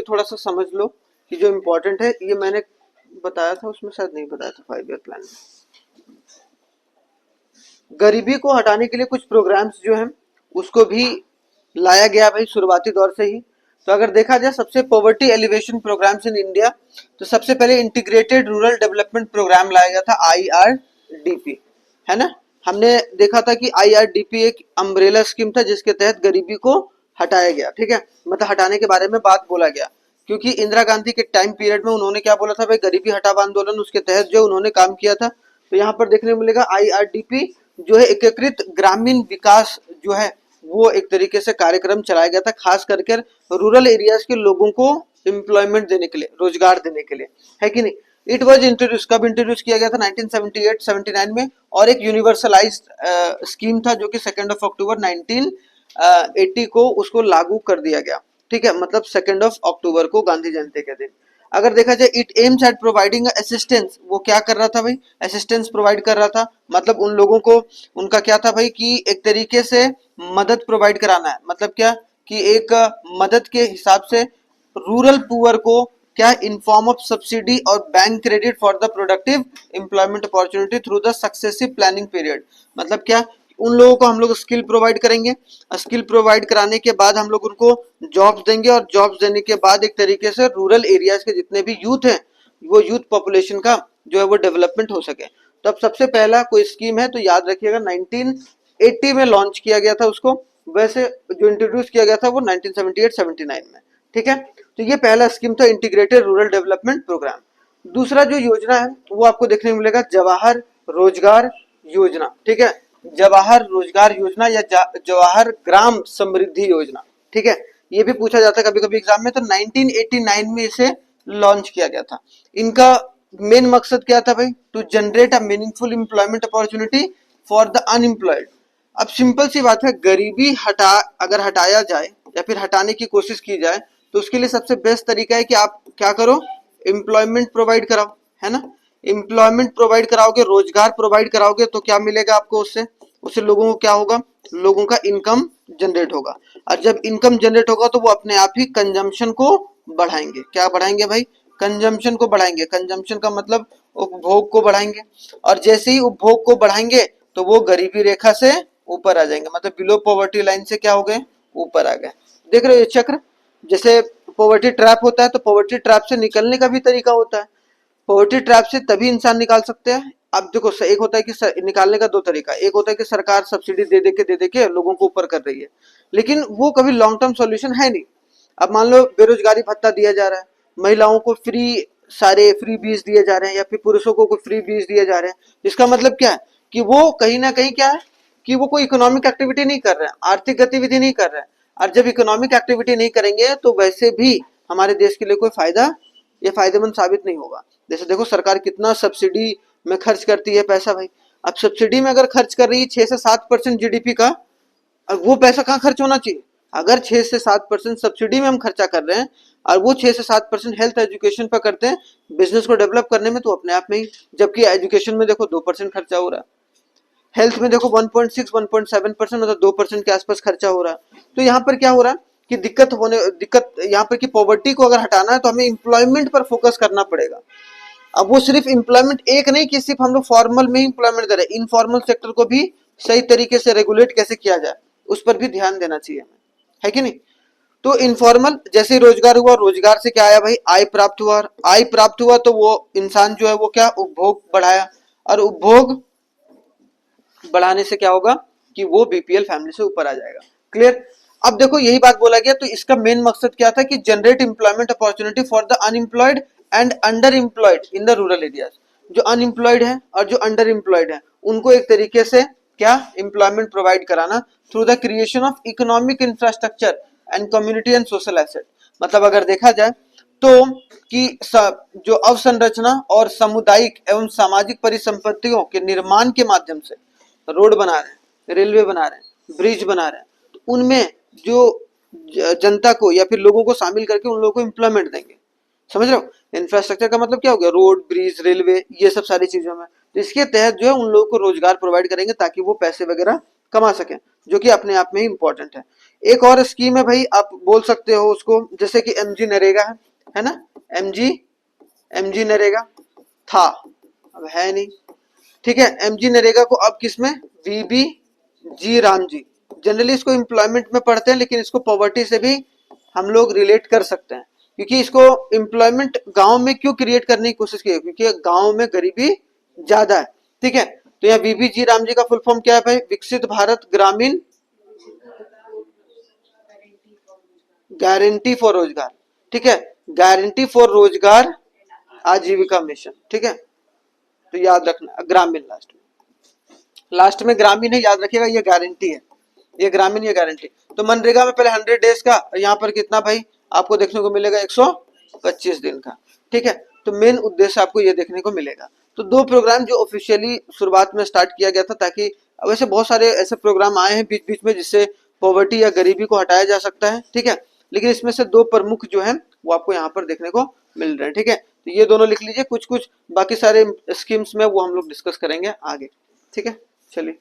थोड़ा सा समझ लो कि जो इम्पोर्टेंट है, ये मैंने बताया था उसमें, शायद नहीं बताया था 5 ईयर प्लान में। गरीबी को हटाने के लिए कुछ प्रोग्राम्स जो हैं उसको भी लाया गया भाई शुरुआती दौर से ही। तो अगर देखा जाए सबसे poverty alleviation programmes in India, तो सबसे पहले इंटीग्रेटेड रूरल डेवलपमेंट प्रोग्राम लाया गया था, IRDP, है ना। हमने देखा था कि IRDP एक अम्ब्रेला स्कीम था जिसके तहत गरीबी को हटाया गया, ठीक है, मतलब हटाने के बारे में बात बोला गया, क्योंकि इंदिरा गांधी के टाइम पीरियड में उन्होंने क्या बोला था भाई, गरीबी हटाओ आंदोलन, उसके तहत जो उन्होंने काम किया था। तो यहाँ पर देखने को मिलेगा IRDP जो है एकीकृत ग्रामीण विकास जो है वो एक तरीके से कार्यक्रम चलाया गया था, खास करके रूरल एरियाज के लोगों को एम्प्लॉयमेंट देने के लिए, रोजगार देने के लिए, है कि नहीं। इट वॉज इंट्रोड्यूस, कब इंट्रोड्यूस किया गया था, 1978-79 में, और एक यूनिवर्सलाइज्ड स्कीम था जो कि 2 अक्टूबर 1980 को उसको लागू कर दिया गया, ठीक है, मतलब 2 अक्टूबर को, गांधी जयंती के दिन। अगर देखा जाए it aims at providing assistance, वो क्या कर रहा था भाई, असिस्टेंस प्रोवाइड कर रहा था, मतलब उन लोगों को, उनका क्या था भाई कि एक तरीके से मदद प्रोवाइड कराना है, मतलब क्या कि एक मदद के हिसाब से रूरल पुअर को क्या, इन फॉर्म ऑफ सब्सिडी और bank credit for the productive employment opportunity through the successive planning period. मतलब क्या, उन लोगों को हम लोग स्किल प्रोवाइड करेंगे, स्किल प्रोवाइड कराने के बाद हम लोग उनको जॉब्स देंगे, और जॉब्स देने के बाद एक तरीके से रूरल एरियाज के जितने भी यूथ हैं, वो यूथ पॉपुलेशन का जो है वो डेवलपमेंट हो सके। तो अब सबसे पहला कोई स्कीम है तो याद रखिएगा 1980 में लॉन्च किया गया था उसको, वैसे जो इंट्रोड्यूस किया गया था वो 1978-79 में, ठीक है। तो ये पहला स्कीम था, इंटीग्रेटेड रूरल डेवलपमेंट प्रोग्राम। दूसरा जो योजना है वो आपको देखने को मिलेगा जवाहर रोजगार योजना, ठीक है, जवाहर रोजगार योजना या जवाहर ग्राम समृद्धि योजना, ठीक है। ये भी पूछा जाता है कभी कभी एग्जाम में। तो 1989 में इसे लॉन्च किया गया था। इनका मेन मकसद क्या था भाई, to generate a meaningful employment opportunity for the unemployed. अब सिंपल सी बात है, गरीबी अगर हटाया जाए या फिर हटाने की कोशिश की जाए तो उसके लिए सबसे बेस्ट तरीका है कि आप क्या करो, एम्प्लॉयमेंट प्रोवाइड कराओ, है ना। एम्प्लॉयमेंट प्रोवाइड कराओगे, रोजगार प्रोवाइड कराओगे, तो क्या मिलेगा आपको, उससे उससे लोगों को क्या होगा, लोगों का इनकम जनरेट होगा, और जब इनकम जनरेट होगा तो वो अपने आप ही कंजम्पशन को बढ़ाएंगे। क्या बढ़ाएंगे भाई, कंजम्पशन को बढ़ाएंगे। कंजम्पशन का मतलब उपभोग को बढ़ाएंगे, और जैसे ही उपभोग को बढ़ाएंगे तो वो गरीबी रेखा से ऊपर आ जाएंगे, मतलब बिलो पॉवर्टी लाइन से क्या हो गए, ऊपर आ गए। देख रहे हो ये चक्र, जैसे पॉवर्टी ट्रैप होता है तो पॉवर्टी ट्रैप से निकलने का भी तरीका होता है। पॉवर्टी ट्रैप से तभी इंसान निकाल सकते हैं। अब देखो, एक होता है कि निकालने का दो तरीका, एक होता है कि सरकार सब्सिडी दे दे के लोगों को ऊपर कर रही है, लेकिन वो कभी लॉन्ग टर्म सॉल्यूशन है नहीं। अब मान लो बेरोजगारी भत्ता दिया जा रहा है, महिलाओं को सारे फ्री बीज दिए जा रहे हैं, या फिर पुरुषों को फ्री बीज दिए जा रहे हैं, इसका मतलब क्या है कि वो कहीं ना कहीं क्या है कि वो कोई इकोनॉमिक एक्टिविटी नहीं कर रहे हैं, आर्थिक गतिविधि नहीं कर रहे हैं। और जब इकोनॉमिक एक्टिविटी नहीं करेंगे तो वैसे भी हमारे देश के लिए कोई फायदा, ये फायदेमंद साबित नहीं होगा। जैसे देखो सरकार कितना सब्सिडी में खर्च करती है पैसा भाई। अब सब्सिडी में अगर खर्च कर रही है 6 से 7% जीडीपी का, अब वो पैसा कहाँ खर्च होना चाहिए। अगर 6 से 7% सब्सिडी में हम खर्चा कर रहे हैं और वो 6 से 7% हेल्थ एजुकेशन पर करते हैं, बिजनेस को डेवलप करने में, तो अपने आप में ही, जबकि एजुकेशन में देखो 2% खर्चा हो रहा है, हेल्थ में देखो 1.6-1.7%, मतलब 2% के आसपास खर्चा हो रहा है। तो यहाँ पर क्या हो रहा है कि दिक्कत यहाँ पर कि पॉवर्टी को अगर हटाना है तो हमें इंप्लॉयमेंट पर फोकस करना पड़ेगा। अब वो सिर्फ इंप्लॉयमेंट एक नहीं कि सिर्फ हम लोग फॉर्मल में ही इंप्लॉयमेंट दे रहे हैं, इनफॉर्मल सेक्टर को भी सही तरीके से रेगुलेट कैसे किया जाए उस पर भी ध्यान देना चाहिए हमें, है कि नहीं। तो इनफॉर्मल जैसे रोजगार हुआ, रोजगार से क्या आया भाई, आय प्राप्त हुआ, आय प्राप्त हुआ तो वो इंसान जो है वो क्या, उपभोग बढ़ाया, और उपभोग बढ़ाने से क्या होगा कि वो बीपीएल फैमिली से ऊपर आ जाएगा। क्लियर। अब देखो यही बात बोला गया, तो इसका मेन मकसद क्या था कि generate employment opportunity for the unemployed and under employed in the rural areas. जो अनएम्प्लॉयड है और जो अंडर एम्प्लॉयड है उनको एक तरीके से क्या, एम्प्लॉयमेंट प्रोवाइड कराना through the creation of economic infrastructure and community and social asset. मतलब अगर देखा जाए तो कि जो अवसंरचना और सामुदायिक एवं सामाजिक परिसंपत्तियों के निर्माण के माध्यम से रोड बना रहे हैं, रेलवे बना रहे हैं, ब्रिज बना रहे हैं, तो उनमें जो जनता को या फिर लोगों को शामिल करके उन लोगों को एम्प्लॉयमेंट देंगे। समझ रहे हो, इंफ्रास्ट्रक्चर का मतलब क्या हो गया, रोड, ब्रिज, रेलवे, ये सब सारी चीजों में। तो इसके तहत जो है उन लोगों को रोजगार प्रोवाइड करेंगे ताकि वो पैसे वगैरह कमा सकें, जो कि अपने आप में ही इंपॉर्टेंट है। एक और स्कीम है भाई, आप बोल सकते हो उसको, जैसे कि एमजी नरेगा है ना, एमजी एमजी नरेगा था, अब है नहीं, ठीक है। एमजी नरेगा को अब किसमें, वीबी जी राम जी, जनरली इसको एम्प्लॉयमेंट में पढ़ते हैं, लेकिन इसको पॉवर्टी से भी हम लोग रिलेट कर सकते हैं, क्योंकि इसको एम्प्लॉयमेंट गांव में क्यों क्रिएट करने की कोशिश की है, क्योंकि गांव में गरीबी ज्यादा है, ठीक है। तो यहाँ वीबी जी राम जी का फुल फॉर्म क्या है भाई, विकसित भारत ग्रामीण गारंटी फॉर रोजगार, ठीक है, गारंटी फॉर रोजगार आजीविका मिशन, ठीक है। तो याद रखना ग्रामीण, लास्ट में ग्रामीण है, याद रखिएगा, ये गारंटी है, ये ग्रामीण, ये गारंटी। तो मनरेगा में पहले 100 डेज का, यहाँ पर कितना भाई आपको देखने को मिलेगा 125 दिन का, ठीक है। तो मेन उद्देश्य आपको ये देखने को मिलेगा। तो दो प्रोग्राम जो ऑफिशियली शुरुआत में स्टार्ट किया गया था, ताकि वैसे बहुत सारे ऐसे प्रोग्राम आए हैं बीच बीच में जिससे पॉवर्टी या गरीबी को हटाया जा सकता है, ठीक है, लेकिन इसमें से दो प्रमुख जो है वो आपको यहाँ पर देखने को मिल रहे हैं, ठीक है। तो ये दोनों लिख लीजिए, कुछ कुछ बाकी सारे स्कीम्स में वो हम लोग डिस्कस करेंगे आगे, ठीक है। चलिए।